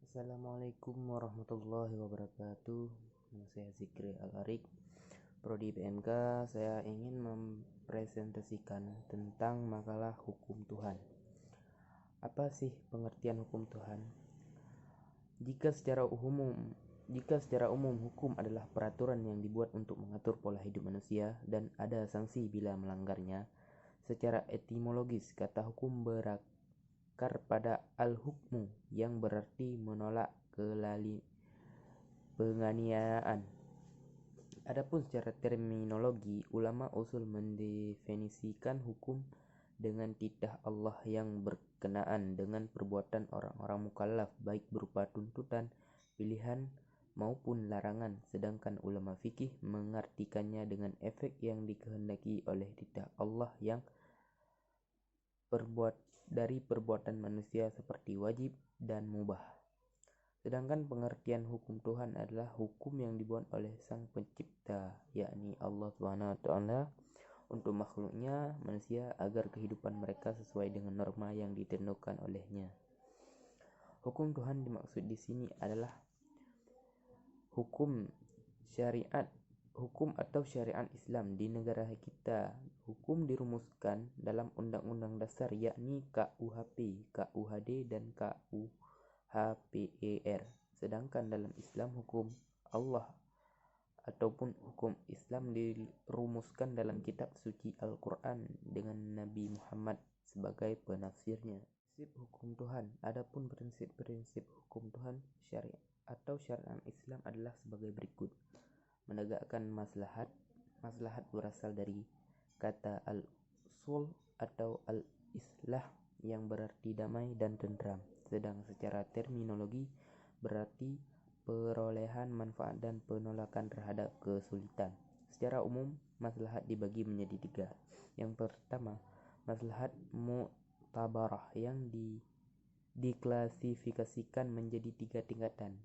Assalamualaikum warahmatullahi wabarakatuh. Nama saya Zikri Al-Arik, Prodi PMK. Saya ingin mempresentasikan tentang makalah hukum Tuhan. Apa sih pengertian hukum Tuhan? Jika secara umum hukum adalah peraturan yang dibuat untuk mengatur pola hidup manusia dan ada sanksi bila melanggarnya. Secara etimologis, kata hukum berakar pada al-hukmu yang berarti menolak penganiayaan. Adapun secara terminologi, ulama usul mendefinisikan hukum dengan titah Allah yang berkenaan dengan perbuatan orang-orang mukallaf, baik berupa tuntutan, pilihan, maupun larangan, sedangkan ulama fikih mengartikannya dengan efek yang dikehendaki oleh titah Allah yang dari perbuatan manusia seperti wajib dan mubah. Sedangkan pengertian hukum Tuhan adalah hukum yang dibuat oleh Sang Pencipta, yakni Allah SWT, untuk makhluknya manusia agar kehidupan mereka sesuai dengan norma yang ditentukan olehnya. Hukum Tuhan dimaksud di sini adalah hukum atau syariat Islam di negara kita. Hukum dirumuskan dalam Undang-Undang Dasar, yakni KUHP, KUHD, dan KUHPER. Sedangkan dalam Islam, hukum Allah ataupun hukum Islam dirumuskan dalam kitab suci Al-Quran dengan Nabi Muhammad sebagai penafsirnya. Prinsip hukum Tuhan. Adapun prinsip-prinsip hukum Tuhan syariat Islam adalah sebagai berikut. Menegakkan maslahat. Maslahat berasal dari kata al-usul atau al-islah yang berarti damai dan tentram. Sedang secara terminologi berarti perolehan manfaat dan penolakan terhadap kesulitan. Secara umum, maslahat dibagi menjadi 3. Yang pertama, maslahat mu'tabarah yang diklasifikasikan menjadi 3 tingkatan: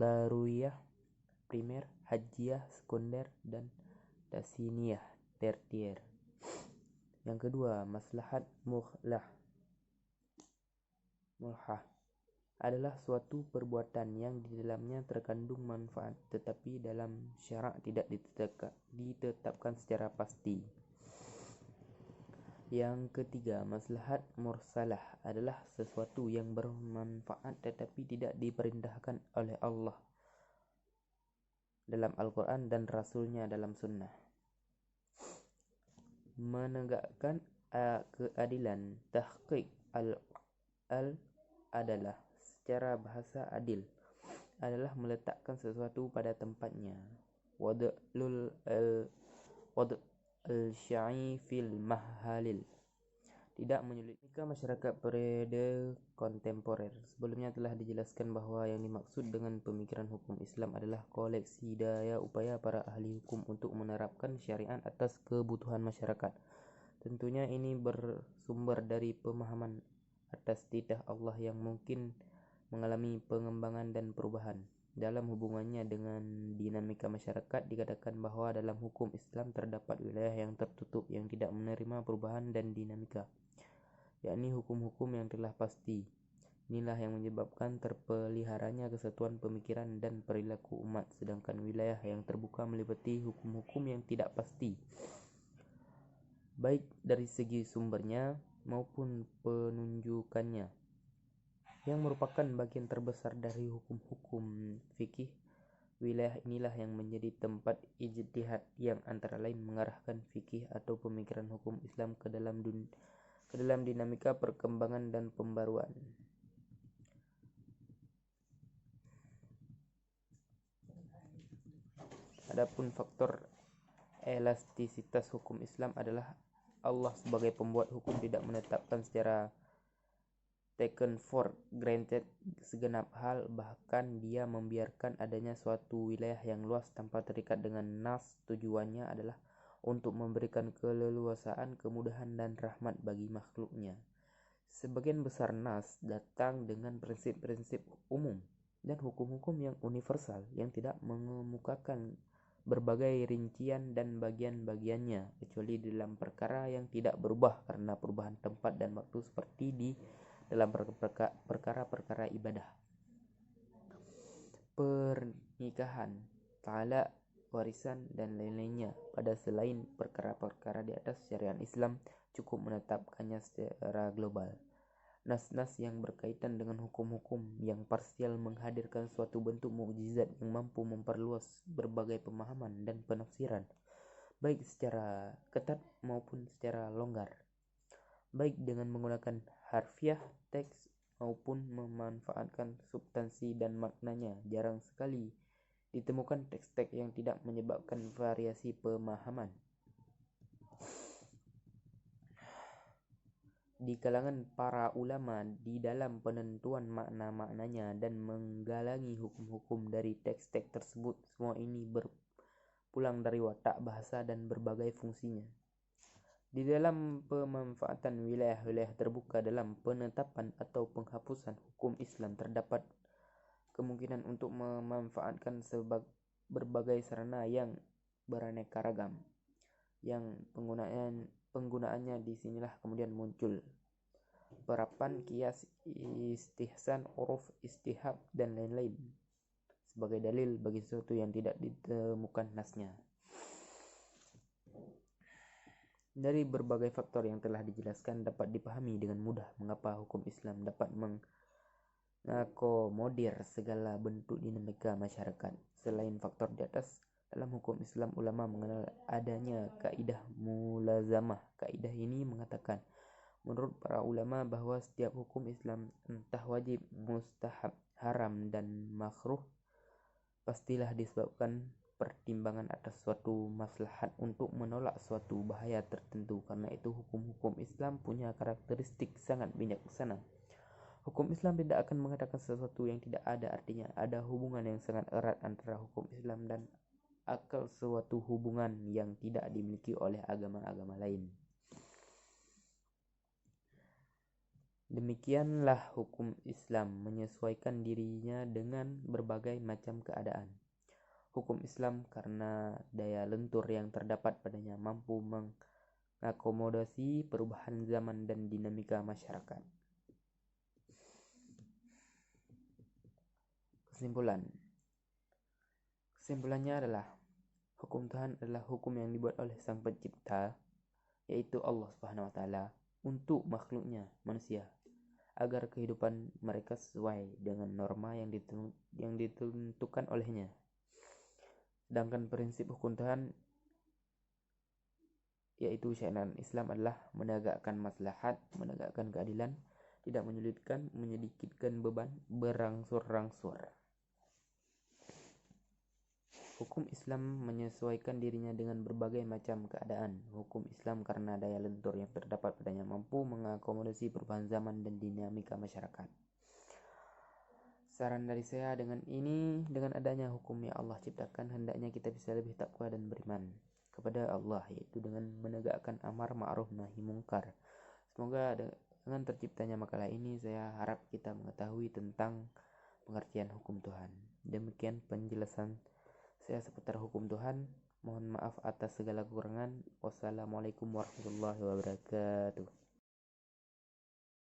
daruriyah, primer, hajiyah, sekunder, dan tasiniyah, tertier. Yang kedua, maslahat mulhah adalah suatu perbuatan yang di dalamnya terkandung manfaat tetapi dalam syarak tidak ditetapkan secara pasti. Yang ketiga, maslahat mursalah adalah sesuatu yang bermanfaat tetapi tidak diperintahkan oleh Allah dalam Al-Quran dan Rasulnya dalam Sunnah. Menegakkan keadilan. Tahqiq adalah secara bahasa adil adalah meletakkan sesuatu pada tempatnya. Wad'ul syai fil mahalil, tidak menyulitkan masyarakat periode kontemporer. Sebelumnya telah dijelaskan bahwa yang dimaksud dengan pemikiran hukum Islam adalah koleksi daya upaya para ahli hukum untuk menerapkan syariat atas kebutuhan masyarakat. Tentunya ini bersumber dari pemahaman atas titah Allah yang mungkin mengalami pengembangan dan perubahan. Dalam hubungannya dengan dinamika masyarakat, dikatakan bahwa dalam hukum Islam terdapat wilayah yang tertutup yang tidak menerima perubahan dan dinamika, yakni hukum-hukum yang telah pasti. Inilah yang menyebabkan terpeliharanya kesatuan pemikiran dan perilaku umat. Sedangkan wilayah yang terbuka meliputi hukum-hukum yang tidak pasti, baik dari segi sumbernya maupun penunjukannya, yang merupakan bagian terbesar dari hukum-hukum fikih. Wilayah inilah yang menjadi tempat ijtihad yang antara lain mengarahkan fikih atau pemikiran hukum Islam ke dalam dinamika perkembangan dan pembaruan. Adapun faktor elastisitas hukum Islam adalah Allah sebagai pembuat hukum tidak menetapkan secara taken for granted segenap hal, bahkan Dia membiarkan adanya suatu wilayah yang luas tanpa terikat dengan nas. Tujuannya adalah untuk memberikan keleluasaan, kemudahan, dan rahmat bagi makhluknya. Sebagian besar nas datang dengan prinsip-prinsip umum dan hukum-hukum yang universal yang tidak mengemukakan berbagai rincian dan bagian-bagiannya, kecuali dalam perkara yang tidak berubah karena perubahan tempat dan waktu, seperti di dalam perkara-perkara ibadah. pernikahan, talak, warisan, dan lain-lainnya pada selain perkara-perkara di atas syariat Islam cukup menetapkannya secara global. Nas-nas yang berkaitan dengan hukum-hukum yang parsial menghadirkan suatu bentuk mukjizat yang mampu memperluas berbagai pemahaman dan penafsiran, baik secara ketat maupun secara longgar, baik dengan menggunakan harfiah teks maupun memanfaatkan substansi dan maknanya. Jarang sekali ditemukan teks-teks yang tidak menyebabkan variasi pemahaman di kalangan para ulama di dalam penentuan makna-maknanya dan menggalangi hukum-hukum dari teks-teks tersebut. Semua ini berpulang dari watak bahasa dan berbagai fungsinya. Di dalam pemanfaatan wilayah-wilayah terbuka dalam penetapan atau penghapusan hukum Islam, terdapat kemungkinan untuk memanfaatkan berbagai sarana yang beraneka ragam, yang penggunaannya disinilah kemudian muncul perapan, kias, istihsan, uruf, istihab, dan lain-lain sebagai dalil bagi sesuatu yang tidak ditemukan nasnya. Dari berbagai faktor yang telah dijelaskan dapat dipahami dengan mudah mengapa hukum Islam dapat mengakomodir segala bentuk dinamika masyarakat. Selain faktor di atas, dalam hukum Islam ulama mengenal adanya kaidah mulazamah. Kaidah ini mengatakan, menurut para ulama, bahwa setiap hukum Islam, entah wajib, mustahab, haram, dan makruh, pastilah disebabkan pertimbangan atas suatu maslahat untuk menolak suatu bahaya tertentu. Karena itu hukum-hukum Islam punya karakteristik sangat bijaksana. Hukum Islam tidak akan mengatakan sesuatu yang tidak ada. Artinya ada hubungan yang sangat erat antara hukum Islam dan akal, suatu hubungan yang tidak dimiliki oleh agama-agama lain. Demikianlah hukum Islam menyesuaikan dirinya dengan berbagai macam keadaan. Hukum Islam karena daya lentur yang terdapat padanya mampu mengakomodasi perubahan zaman dan dinamika masyarakat. Kesimpulannya adalah hukum Tuhan adalah hukum yang dibuat oleh Sang Pencipta, yaitu Allah Subhanahu wa taala, untuk makhluknya manusia, agar kehidupan mereka sesuai dengan norma yang ditentukan olehnya. Sedangkan prinsip hukum Tuhan, yaitu syariat Islam, adalah menegakkan maslahat, menegakkan keadilan, tidak menyulitkan, menyedikitkan beban, berangsur-angsur. Hukum Islam menyesuaikan dirinya dengan berbagai macam keadaan. Hukum Islam karena daya lentur yang terdapat padanya mampu mengakomodasi perubahan zaman dan dinamika masyarakat. Saran dari saya dengan adanya hukum yang Allah ciptakan, hendaknya kita bisa lebih takwa dan beriman kepada Allah, yaitu dengan menegakkan amar ma'ruf nahi mungkar. Semoga dengan terciptanya makalah ini, saya harap kita mengetahui tentang pengertian hukum Tuhan. Demikian penjelasan saya seputar hukum Tuhan. Mohon maaf atas segala kekurangan. Wassalamualaikum warahmatullahi wabarakatuh.